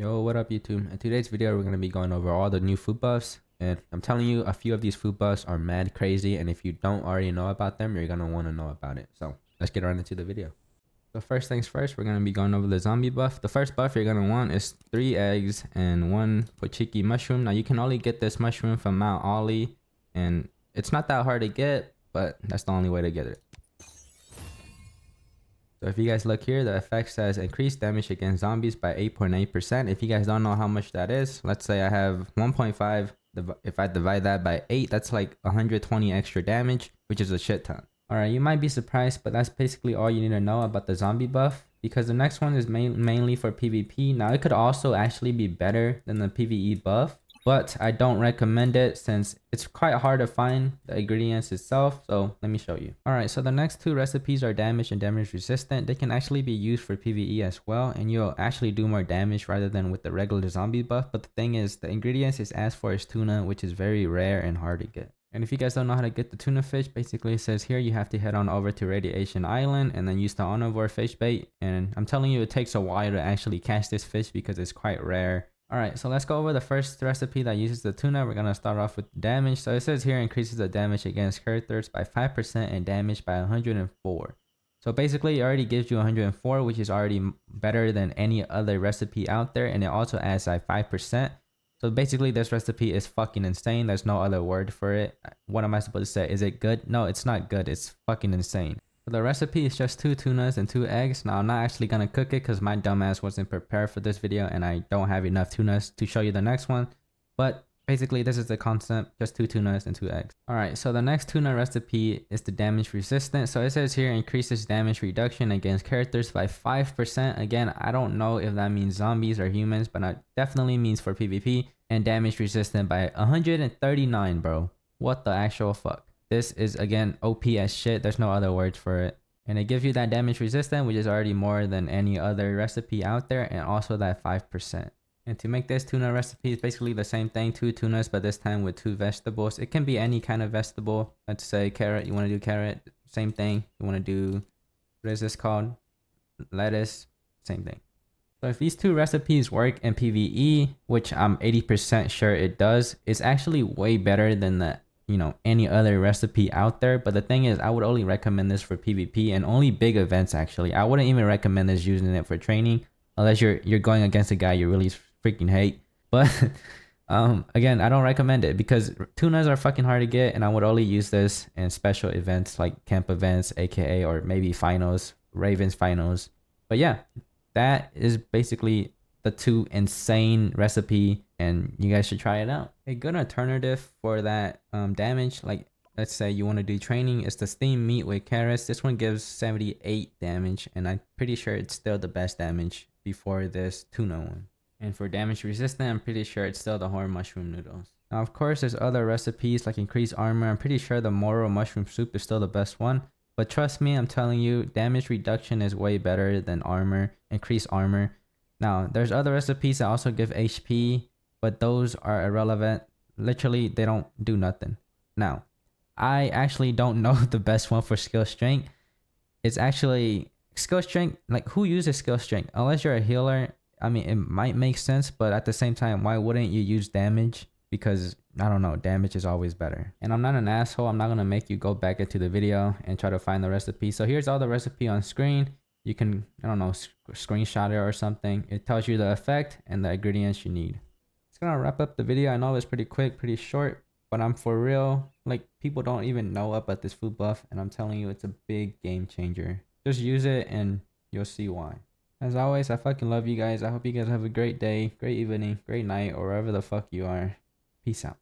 Yo, what up YouTube? In today's video, we're going to be going over all the new food buffs. And I'm telling you, a few of these food buffs are mad crazy. And if you don't already know about them, you're going to want to know about it. So let's get right into the video. So first things first, we're going to be going over the zombie buff. The first buff you're going to want is 3 eggs and 1 pochiki mushroom. Now you can only get this mushroom from Mount Ollie. And it's not that hard to get, but that's the only way to get it. So if you guys look here, the effect says increased damage against zombies by 8.8%. If you guys don't know how much that is, let's say I have 1.5. If I divide that by 8, that's like 120 extra damage, which is a shit ton. Alright, you might be surprised, but that's basically all you need to know about the zombie buff. Because the next one is mainly for PvP. Now, it could also actually be better than the PvE buff, but I don't recommend it since it's quite hard to find the ingredients itself. So let me show you. Alright, so the next 2 recipes are damage and damage resistant. They can actually be used for PvE as well, and you'll actually do more damage rather than with the regular zombie buff. But the thing is, the ingredients is asked for is tuna, which is very rare and hard to get. And if you guys don't know how to get the tuna fish, basically it says here you have to head on over to Radiation Island and then use the omnivore fish bait. And I'm telling you, it takes a while to actually catch this fish because it's quite rare. Alright, so let's go over the first recipe that uses the tuna. We're going to start off with damage. So it says here increases the damage against characters by 5% and damage by 104. So basically it already gives you 104, which is already better than any other recipe out there. And it also adds like 5%. So basically this recipe is fucking insane. There's no other word for it. What am I supposed to say? Is it good? No, it's not good. It's fucking insane. So the recipe is just 2 tunas and 2 eggs. Now I'm not actually gonna cook it because my dumbass wasn't prepared for this video and I don't have enough tunas to show you the next one. But basically this is the concept, just 2 tunas and 2 eggs. Alright, so the next tuna recipe is the damage resistant. So it says here increases damage reduction against characters by 5%. Again, I don't know if that means zombies or humans, but it definitely means for PvP. And damage resistant by 139, bro. What the actual fuck? This is again OP as shit. There's no other words for it. And it gives you that damage resistant, which is already more than any other recipe out there, and also that 5%. And to make this tuna recipe is basically the same thing, 2 tunas, but this time with 2 vegetables. It can be any kind of vegetable. Let's say carrot, you want to do carrot, same thing. You want to do, what is this called? Lettuce, same thing. So if these 2 recipes work in PvE, which I'm 80% sure it does, it's actually way better than the any other recipe out there. But the thing is, I would only recommend this for PvP and only big events actually. I wouldn't even recommend this using it for training unless you're going against a guy you really freaking hate. But again, I don't recommend it because tunas are fucking hard to get, and I would only use this in special events like camp events, aka, or maybe finals, Ravens finals. But yeah, that is basically the 2 insane recipe, and you guys should try it out. A good alternative for that damage, like let's say you want to do training, is the steamed meat with carrots. This one gives 78 damage, and I'm pretty sure it's still the best damage before this tuna one. And for damage resistant, I'm pretty sure it's still the horn mushroom noodles. Now of course there's other recipes like increased armor. I'm pretty sure the Moro mushroom soup is still the best one. But trust me, I'm telling you, damage reduction is way better than armor, increased armor. Now, there's other recipes that also give HP, but those are irrelevant. Literally, they don't do nothing. Now, I actually don't know the best one for skill strength. It's actually skill strength. Like, who uses skill strength? Unless you're a healer, I mean, it might make sense, but at the same time, why wouldn't you use damage? Because I don't know, damage is always better. And I'm not an asshole. I'm not gonna make you go back into the video and try to find the recipe. So here's all the recipe on screen. You can, I don't know, screenshot it or something. It tells you the effect and the ingredients you need. It's gonna wrap up the video. I know it's pretty quick, pretty short, but I'm for real. Like, people don't even know about this food buff, and I'm telling you, it's a big game changer. Just use it and you'll see why. As always, I fucking love you guys. I hope you guys have a great day, great evening, great night, or wherever the fuck you are. Peace out.